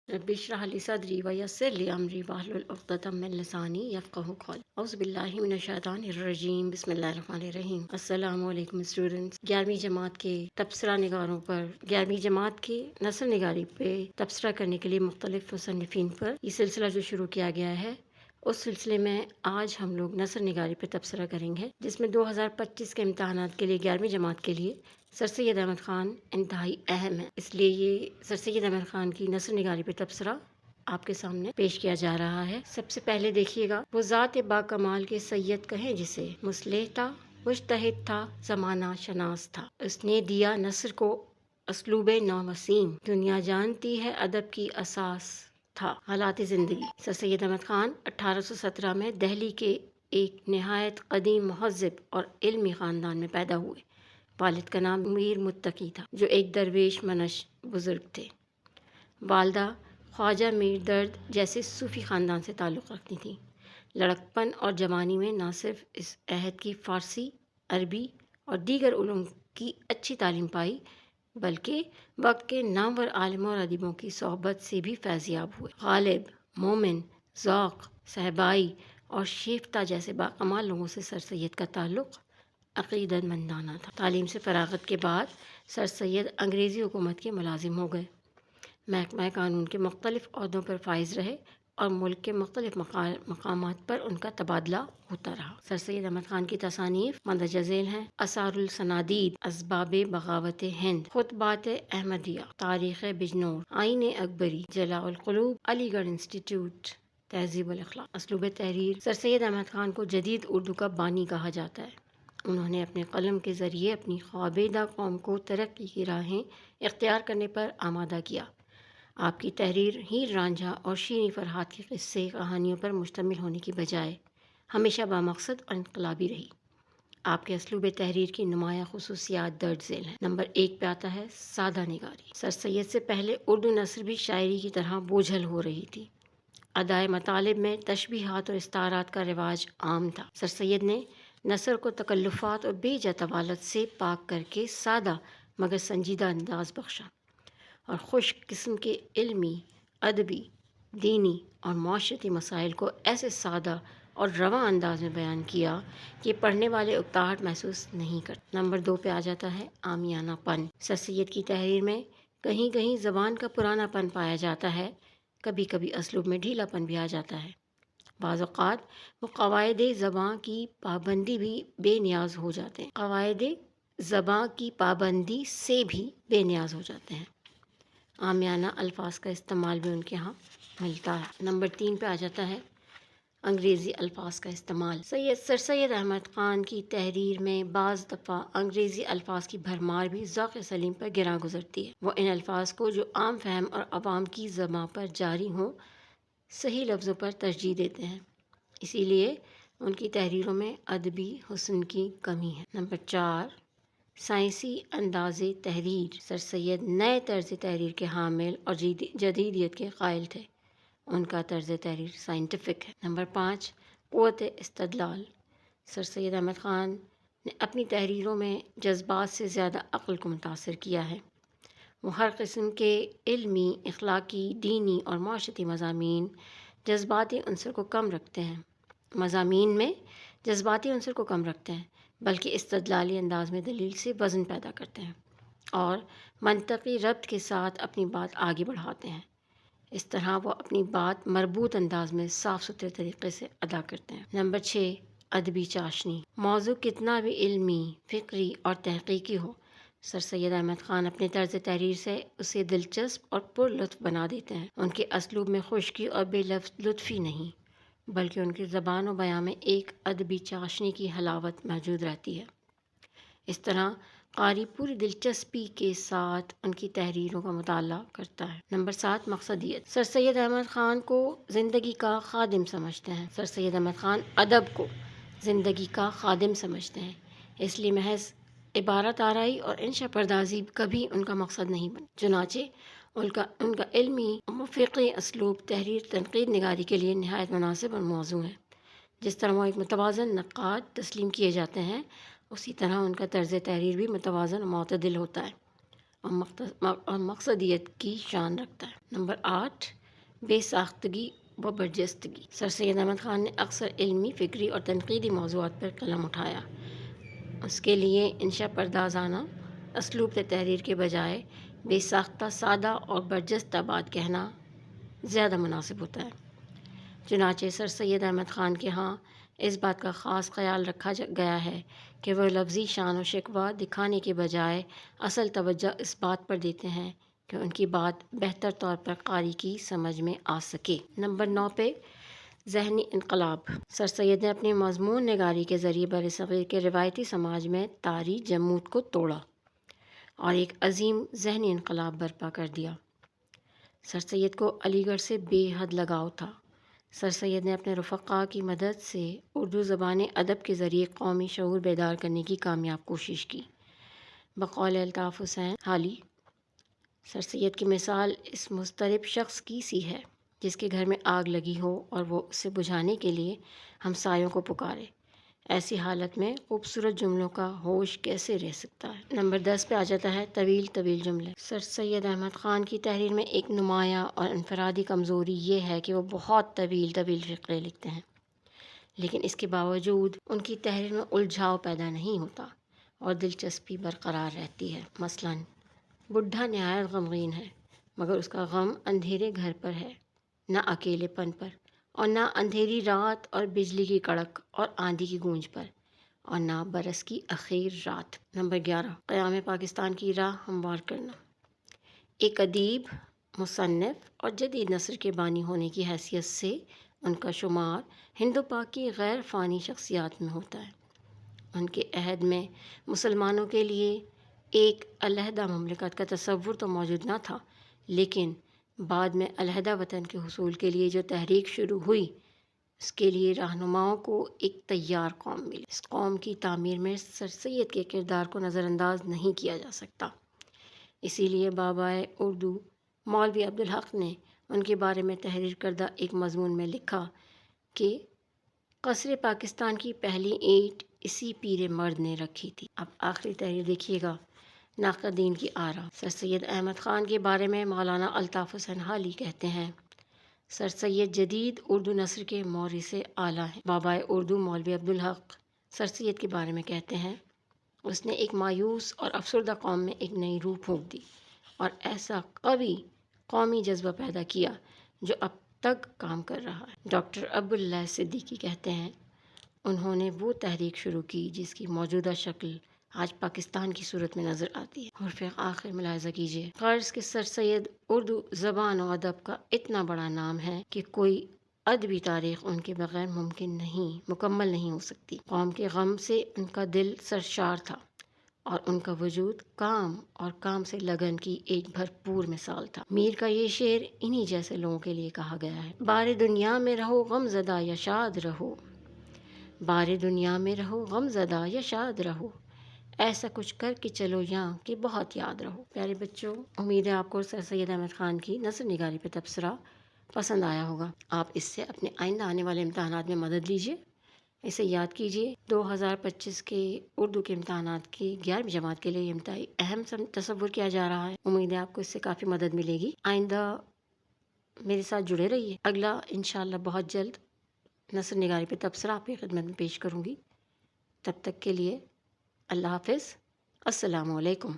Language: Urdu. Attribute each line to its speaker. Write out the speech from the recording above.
Speaker 1: رب اشرح لي صدری ویسر لی امری واحلل عقدۃ من لسانی یفقہوا قولی اعوذ باللہ من الشیطان الرجیم بسم اللہ الرحمن الرحیم السلام علیکم اسٹوڈنٹس 11ویں جماعت کے تبصرہ نگاروں پر 11ویں جماعت کی نثر نگاری پہ تبصرہ کرنے کے لیے مختلف مصنفین پر یہ سلسلہ جو شروع کیا گیا ہے اس سلسلے میں آج ہم لوگ نثر نگاری پہ تبصرہ کریں گے جس میں 2025 کے امتحانات کے لیے 11ویں جماعت کے لیے سر سید احمد خان انتہائی اہم ہے، اس لیے یہ سر سید احمد خان کی نثر نگاری پہ تبصرہ آپ کے سامنے پیش کیا جا رہا ہے۔ سب سے پہلے دیکھیے گا، وہ ذات با کمال کے سید کہیں جسے، مصلح تھا، مجتہد تھا، زمانہ شناس تھا، اس نے دیا نثر کو اسلوب نو وسیم، دنیا جانتی ہے ادب کی اساس تھا۔ حالات زندگی: سر سید احمد خان 1817 میں دہلی کے ایک نہایت قدیم مہذب اور علمی خاندان میں پیدا ہوئے۔ والد کا نام میر متقی تھا جو ایک درویش منش بزرگ تھے۔ والدہ خواجہ میر درد جیسے صوفی خاندان سے تعلق رکھتی تھیں۔ لڑکپن اور جوانی میں نہ صرف اس عہد کی فارسی، عربی اور دیگر علوم کی اچھی تعلیم پائی بلکہ وقت کے نامور عالموں اور ادیبوں کی صحبت سے بھی فیضیاب ہوئے۔ غالب، مومن، ذوق، صہبائی اور شیفتہ جیسے باکمال لوگوں سے سر سید کا تعلق عقیدت مندانہ تھا۔ تعلیم سے فراغت کے بعد سر سید انگریزی حکومت کے ملازم ہو گئے۔ محکمہ قانون کے مختلف عہدوں پر فائز رہے اور ملک کے مختلف مقامات پر ان کا تبادلہ ہوتا رہا۔ سر سید احمد خان کی تصانیف مندرجہ ذیل ہیں: آثار الصنادید، اسباب بغاوت ہند، خطبات احمدیہ، تاریخ بجنور، آئین اکبری، جلاء القلوب، علی گڑھ انسٹیٹیوٹ، تہذیب الاخلاق۔ اسلوب تحریر: سر سید احمد خان کو جدید اردو کا بانی کہا جاتا ہے۔ انہوں نے اپنے قلم کے ذریعے اپنی خوابیدہ قوم کو ترقی کی راہیں اختیار کرنے پر آمادہ کیا۔ آپ کی تحریر ہیر رانجھا اور شیریں فرہاد کے قصے کہانیوں پر مشتمل ہونے کی بجائے ہمیشہ بامقصد اور انقلابی رہی۔ آپ کے اسلوب تحریر کی نمایاں خصوصیات درج ذیل ہیں۔ نمبر 1 پہ آتا ہے سادہ نگاری۔ سر سید سے پہلے اردو نثر بھی شاعری کی طرح بوجھل ہو رہی تھی۔ ادائے مطالب میں تشبیہات اور استعارات کا رواج عام تھا۔ سر سید نے نثر کو تکلفات اور بے جا طوالت سے پاک کر کے سادہ مگر سنجیدہ انداز بخشا اور خشک قسم کے علمی، ادبی، دینی اور معاشرتی مسائل کو ایسے سادہ اور رواں انداز میں بیان کیا کہ پڑھنے والے اکتاہٹ محسوس نہیں کرتے۔ نمبر 2 پہ آ جاتا ہے عامیانہ پن۔ سر سید کی تحریر میں کہیں کہیں زبان کا پرانا پن پایا جاتا ہے، کبھی کبھی اسلوب میں ڈھیلا پن بھی آ جاتا ہے۔ بعض اوقات وہ قواعد زباں کی پابندی بھی بے نیاز ہو جاتے ہیں، قواعد زباں کی پابندی سے بھی بے نیاز ہو جاتے ہیں۔ عامیانہ الفاظ کا استعمال بھی ان کے ہاں ملتا ہے۔ نمبر 3 پہ آ جاتا ہے انگریزی الفاظ کا استعمال۔ سر سید احمد خان کی تحریر میں بعض دفعہ انگریزی الفاظ کی بھرمار بھی ذوق سلیم پر گراں گزرتی ہے۔ وہ ان الفاظ کو جو عام فہم اور عوام کی زباں پر جاری ہوں صحیح لفظوں پر ترجیح دیتے ہیں، اسی لیے ان کی تحریروں میں ادبی حسن کی کمی ہے۔ نمبر 4 سائنسی انداز تحریر۔ سر سید نئے طرز تحریر کے حامل اور جدیدیت کے قائل تھے۔ ان کا طرز تحریر سائنٹیفک ہے۔ نمبر 5 قوت استدلال۔ سر سید احمد خان نے اپنی تحریروں میں جذبات سے زیادہ عقل کو متاثر کیا ہے۔ وہ ہر قسم کے علمی، اخلاقی، دینی اور معاشرتی مضامین جذباتی عنصر کو کم رکھتے ہیں بلکہ استدلالی انداز میں دلیل سے وزن پیدا کرتے ہیں اور منطقی ربط کے ساتھ اپنی بات آگے بڑھاتے ہیں۔ اس طرح وہ اپنی بات مربوط انداز میں صاف ستھرے طریقے سے ادا کرتے ہیں۔ نمبر 6 ادبی چاشنی۔ موضوع کتنا بھی علمی، فکری اور تحقیقی ہو، سر سید احمد خان اپنے طرز تحریر سے اسے دلچسپ اور پر لطف بنا دیتے ہیں۔ ان کے اسلوب میں خشکی اور بے لطفی نہیں بلکہ ان کی زبان و بیان میں ایک ادبی چاشنی کی حلاوت موجود رہتی ہے۔ اس طرح قاری پوری دلچسپی کے ساتھ ان کی تحریروں کا مطالعہ کرتا ہے۔ نمبر 7 مقصدیت۔ سر سید احمد خان کو زندگی کا خادم سمجھتے ہیں۔ سر سید احمد خان ادب کو زندگی کا خادم سمجھتے ہیں، اس لیے محض عبارت آرائی اور انشا پردازی کبھی ان کا مقصد نہیں بنی۔ چنانچہ ان کا علمی و فقہی اسلوب تحریر تنقید نگاری کے لیے نہایت مناسب اور موزوں ہے۔ جس طرح وہ ایک متوازن نقاد تسلیم کیے جاتے ہیں، اسی طرح ان کا طرز تحریر بھی متوازن اور معتدل ہوتا ہے اور مقصدیت کی شان رکھتا ہے۔ نمبر 8 بے ساختگی و برجستگی۔ سر سید احمد خان نے اکثر علمی، فکری اور تنقیدی موضوعات پر قلم اٹھایا۔ اس کے لیے انشا پردازانہ اسلوب سے تحریر کے بجائے بے ساختہ، سادہ اور برجستہ بات کہنا زیادہ مناسب ہوتا ہے۔ چنانچہ سر سید احمد خان کے ہاں اس بات کا خاص خیال رکھا گیا ہے کہ وہ لفظی شان و شکوہ دکھانے کے بجائے اصل توجہ اس بات پر دیتے ہیں کہ ان کی بات بہتر طور پر قاری کی سمجھ میں آ سکے۔ نمبر 9 پہ ذہنی انقلاب۔ سر سید نے اپنی مضمون نگاری کے ذریعے برصغیر کے روایتی سماج میں طاری جمود کو توڑا اور ایک عظیم ذہنی انقلاب برپا کر دیا۔ سر سید کو علی گڑھ سے بے حد لگاؤ تھا۔ سر سید نے اپنے رفقا کی مدد سے اردو زبان ادب کے ذریعے قومی شعور بیدار کرنے کی کامیاب کوشش کی۔ بقول الطاف حسین حالی، سر سید کی مثال اس مضطرب شخص کی سی ہے جس کے گھر میں آگ لگی ہو اور وہ اسے بجھانے کے لیے ہمسایوں کو پکارے۔ ایسی حالت میں خوبصورت جملوں کا ہوش کیسے رہ سکتا ہے۔ نمبر 10 پہ آ جاتا ہے طویل طویل جملے۔ سر سید احمد خان کی تحریر میں ایک نمایاں اور انفرادی کمزوری یہ ہے کہ وہ بہت طویل طویل فقرے لکھتے ہیں، لیکن اس کے باوجود ان کی تحریر میں الجھاؤ پیدا نہیں ہوتا اور دلچسپی برقرار رہتی ہے۔ مثلاً بڈھا نہایت غمگین ہے، مگر اس کا غم اندھیرے گھر پر ہے، نہ اکیلے پن پر، اور نہ اندھیری رات اور بجلی کی کڑک اور آندھی کی گونج پر، اور نہ برس کی اخیر رات۔ نمبر 11 قیام پاکستان کی راہ ہموار کرنا۔ ایک ادیب، مصنف اور جدید نثر کے بانی ہونے کی حیثیت سے ان کا شمار ہند و پاک کی غیر فانی شخصیات میں ہوتا ہے۔ ان کے عہد میں مسلمانوں کے لیے ایک علیحدہ مملکت کا تصور تو موجود نہ تھا، لیکن بعد میں علیحدہ وطن کے حصول کے لیے جو تحریک شروع ہوئی، اس کے لیے رہنماؤں کو ایک تیار قوم ملی۔ اس قوم کی تعمیر میں سر سید کے کردار کو نظر انداز نہیں کیا جا سکتا۔ اسی لیے بابائے اردو مولوی عبدالحق نے ان کے بارے میں تحریر کردہ ایک مضمون میں لکھا کہ قصر پاکستان کی پہلی اینٹ اسی پیر مرد نے رکھی تھی۔ اب آخری تحریر دیکھیے گا، ناقدین کی آرا۔ سر سید احمد خان کے بارے میں مولانا الطاف حسین حالی کہتے ہیں، سر سید جدید اردو نثر کے مورث اعلیٰ ہیں۔ بابائے اردو مولوی عبدالحق سر سید کے بارے میں کہتے ہیں، اس نے ایک مایوس اور افسردہ قوم میں ایک نئی روح پھونک دی اور ایسا قوی قومی جذبہ پیدا کیا جو اب تک کام کر رہا ہے۔ ڈاکٹر ابو اللہ صدیقی کہتے ہیں، انہوں نے وہ تحریک شروع کی جس کی موجودہ شکل آج پاکستان کی صورت میں نظر آتی ہے۔ حرف آخر ملاحظہ کیجیے، غرض کہ سر سید اردو زبان و ادب کا اتنا بڑا نام ہے کہ کوئی ادبی تاریخ ان کے بغیر مکمل نہیں ہو سکتی۔ قوم کے غم سے ان کا دل سرشار تھا اور ان کا وجود کام سے لگن کی ایک بھرپور مثال تھا۔ میر کا یہ شعر انہی جیسے لوگوں کے لیے کہا گیا ہے، بار دنیا میں رہو غم زدہ یا شاد رہو، بار دنیا میں رہو غم زدہ یا شاد رہو، ایسا کچھ کر کے چلو یہاں کہ بہت یاد رہو۔ پیارے بچوں، امید ہے آپ کو سر سید احمد خان کی نثر نگاری پہ تبصرہ پسند آیا ہوگا۔ آپ اس سے اپنے آئندہ آنے والے امتحانات میں مدد لیجیے۔ اسے یاد کیجیے، 2025 کے اردو کے امتحانات کی 11ویں جماعت کے لیے یہ انتہائی اہم تصور کیا جا رہا ہے۔ امید ہے آپ کو اس سے کافی مدد ملے گی۔ آئندہ میرے ساتھ جڑے رہیے، اگلا انشاءاللہ بہت جلد نثر نگاری پہ تبصرہ آپ کی خدمت میں پیش کروں گی۔ تب تک کے لیے اللہ حافظ، السلام علیکم۔